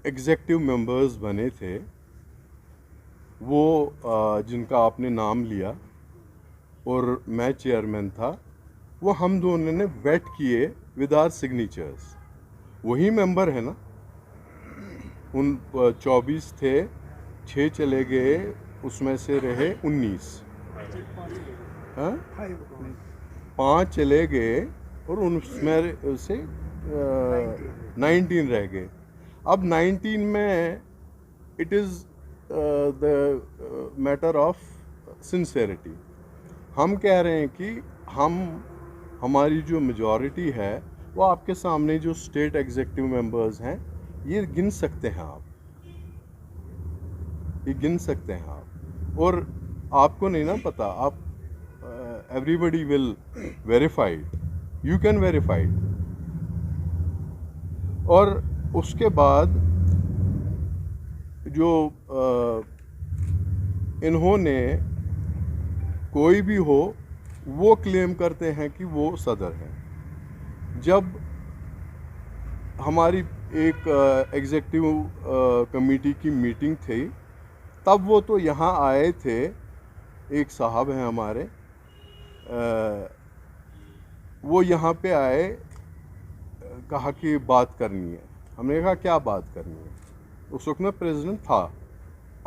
Executive members बने थे वो जिनका आपने नाम लिया और मैं चेयरमैन था, वो हम दोनों ने वेट किए विद आवर सिग्नेचर्स। वही मेंबर है ना। उन 24 थे, 6 चले गए, उसमें से रहे 19। हाँ, 5 चले गए और उसमें से 19 रह गए। अब 19 में it is the matter of sincerity. हम कह रहे हैं कि हमारी जो मेजॉरिटी है वो आपके सामने जो स्टेट एग्जीक्यूटिव मेंबर्स हैं ये गिन सकते हैं आप, ये गिन सकते हैं आप। और आपको नहीं ना पता, आप everybody will verified, you can verified. और उसके बाद जो इन्होंने कोई भी हो वो क्लेम करते हैं कि वो सदर हैं। जब हमारी एक एग्जीक्यूटिव कमेटी की मीटिंग थी तब वो तो यहाँ आए थे, एक साहब हैं हमारे, वो यहाँ पे आए, कहा कि बात करनी है। हमने कहा क्या बात करनी है। उस वक्त मैं प्रेसिडेंट था,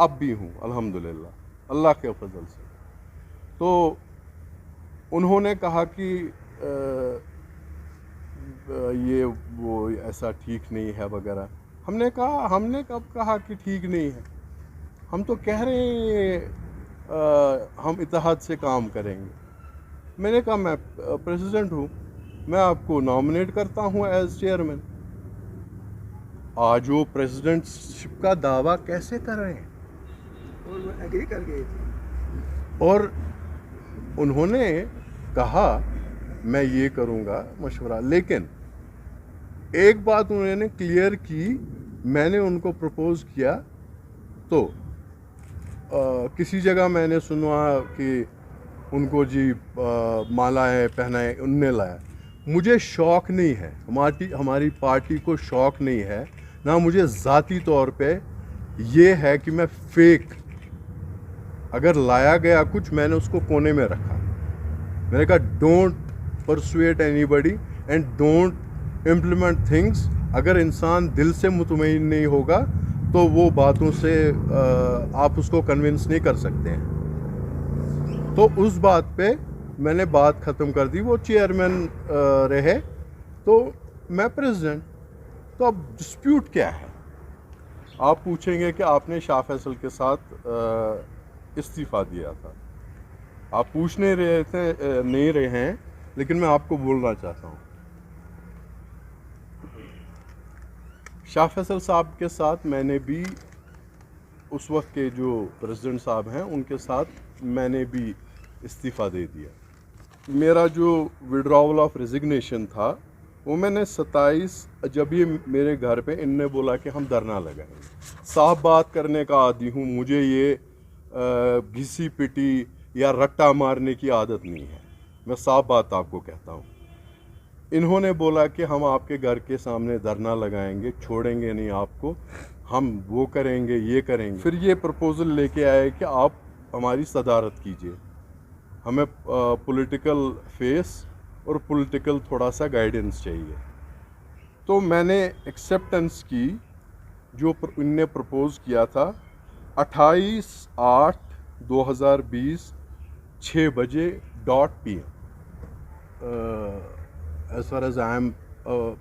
अब भी हूँ अल्हम्दुलिल्लाह अल्लाह के फजल से। तो उन्होंने कहा कि ये वो ऐसा ठीक नहीं है वगैरह। हमने कहा, हमने कब कहा कि ठीक नहीं है, हम तो कह रहे हैं हम इत्तेहाद से काम करेंगे। मैंने कहा मैं प्रेसिडेंट हूँ, मैं आपको नॉमिनेट करता हूँ एज चेयरमैन। आज वो प्रेसिडेंटशिप का दावा कैसे कर रहे हैं? और वो एग्री कर गए थे। और उन्होंने कहा मैं ये करूँगा मशवरा, लेकिन एक बात उन्होंने क्लियर की, मैंने उनको प्रपोज किया तो किसी जगह मैंने सुना कि उनको जी मालाएं पहनाए उनने लाया। मुझे शौक़ नहीं है, हमारी पार्टी को शौक़ नहीं है, ना मुझे ज़ाती तौर पे ये है कि मैं फेक, अगर लाया गया कुछ मैंने उसको कोने में रखा। मैंने कहा don't persuade anybody and don't implement things. अगर इंसान दिल से मुतमईन नहीं होगा तो वो बातों से आप उसको कन्विंस नहीं कर सकते हैं। तो उस बात पे मैंने बात ख़त्म कर दी। वो चेयरमैन रहे तो मैं प्रेसिडेंट। तो अब डिस्प्यूट क्या है? आप पूछेंगे कि आपने शाह फैसल के साथ इस्तीफ़ा दिया था। आप पूछ नहीं रहे थे, नहीं रहे हैं, लेकिन मैं आपको बोलना चाहता हूँ। शाह फैसल साहब के साथ मैंने भी, उस वक्त के जो प्रेसिडेंट साहब हैं उनके साथ मैंने भी इस्तीफ़ा दे दिया। मेरा जो विड्रॉवल ऑफ रेजिग्नेशन था वो मैंने 27, जब ये मेरे घर पे इनने बोला कि हम धरना लगाएंगे। साफ बात करने का आदी हूँ, मुझे ये घिसी पिटी या रट्टा मारने की आदत नहीं है। मैं साफ बात आपको कहता हूँ। इन्होंने बोला कि हम आपके घर के सामने धरना लगाएंगे, छोड़ेंगे नहीं आपको, हम वो करेंगे ये करेंगे। फिर ये प्रपोज़ल लेके आए कि आप हमारी सदारत कीजिए, हमें पॉलिटिकल फेस और पॉलिटिकल थोड़ा सा गाइडेंस चाहिए। तो मैंने एक्सेप्टेंस की, जो इनने प्रपोज़ किया था 28/8/2020 6 बजे .PM। as far as I am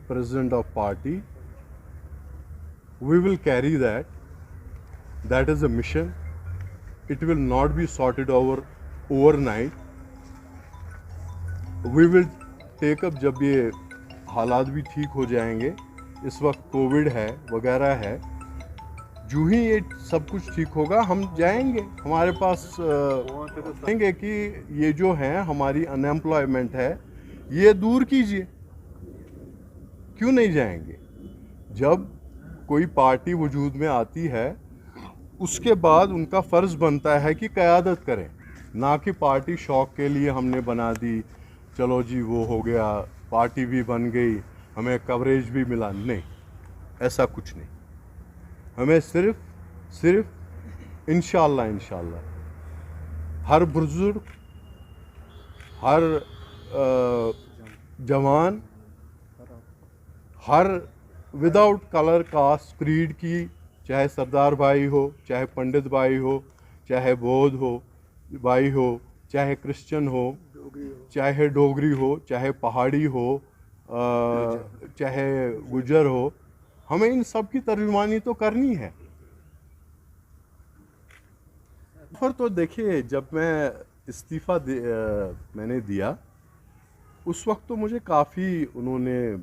president of party, we will carry that. That is a mission. It will not be sorted over overnight. We will take up जब ये हालात भी ठीक हो जाएंगे। इस वक्त कोविड है वगैरह है, जो ही ये सब कुछ ठीक होगा हम जाएंगे। हमारे पास कहेंगे कि ये जो है हमारी अनएम्प्लॉयमेंट है ये दूर कीजिए। क्यों नहीं जाएंगे? जब कोई पार्टी वजूद में आती है उसके बाद उनका फ़र्ज़ बनता है कि क़यादत करें, ना कि पार्टी शौक़ के लिए हमने बना दी, चलो जी वो हो गया, पार्टी भी बन गई, हमें कवरेज भी मिला। नहीं, ऐसा कुछ नहीं। हमें सिर्फ इंशाल्लाह इंशाल्लाह हर बुजुर्ग, हर जवान, हर विदाउट कलर कास्ट क्रीड की, चाहे सरदार भाई हो, चाहे पंडित भाई हो, चाहे बौद्ध हो भाई हो, चाहे क्रिश्चियन हो, डोगरी हो, चाहे डोगरी हो, चाहे पहाड़ी हो, चाहे गुजर हो, हमें इन सब की तर्जुमानी तो करनी है। फिर तो देखिए, जब मैं इस्तीफ़ा मैंने दिया, उस वक्त तो मुझे काफ़ी उन्होंने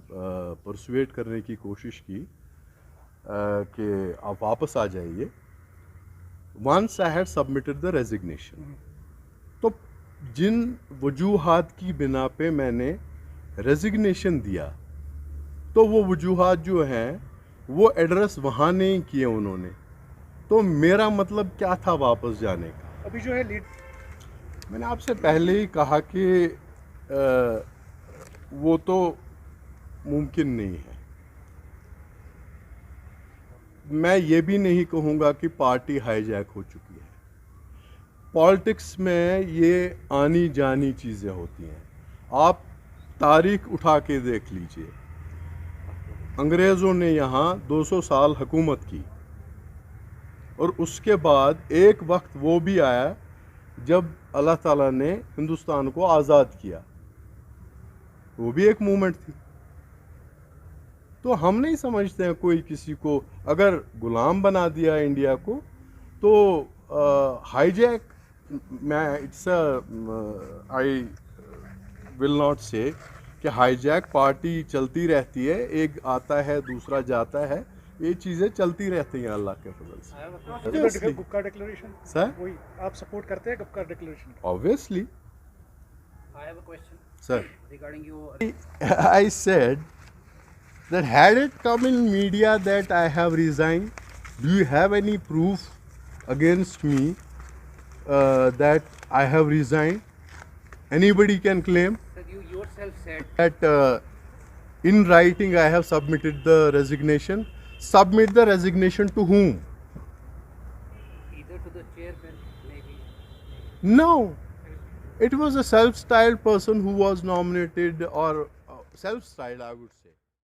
परसुएट करने की कोशिश की कि आप वापस आ जाइए। Once I had submitted the resignation, तो जिन वजूहात की बिना पे मैंने रेजिग्नेशन दिया, तो वो वजूहात जो हैं वो एड्रेस वहाँ नहीं किए उन्होंने, तो मेरा मतलब क्या था वापस जाने का। अभी जो है लीड, मैंने आपसे पहले ही कहा कि वो तो मुमकिन नहीं है। मैं ये भी नहीं कहूँगा कि पार्टी हाईजैक हो चुकी है। पॉलिटिक्स में ये आनी जानी चीज़ें होती हैं। आप तारीख उठा के देख लीजिए, अंग्रेज़ों ने यहाँ 200 साल हुकूमत की, और उसके बाद एक वक्त वो भी आया जब अल्लाह ताला ने हिंदुस्तान को आज़ाद किया, वो भी एक मूवमेंट थी। तो हम नहीं समझते हैं कोई किसी को अगर गुलाम बना दिया इंडिया को, तो हाईजैक, मैं इट्स आई विल नॉट से कि हाईजैक पार्टी चलती रहती है, एक आता है दूसरा जाता है, ये चीज़ें चलती रहती हैं अल्लाह के फजल से। Obviously. गुप्का डिक्लेरेशन, सर, वही आप सपोर्ट करते हैं Gupkar declaration? obviously, I have a question sir. regarding your. I said that had it come in media that I have resigned, do you have any proof against me that I have resigned? Anybody can claim Sir, you yourself said that in writing I have submitted the resignation. Submit the resignation to whom? either to the chairman, maybe. No. It was a self-styled person who was nominated, or self-styled, I would say.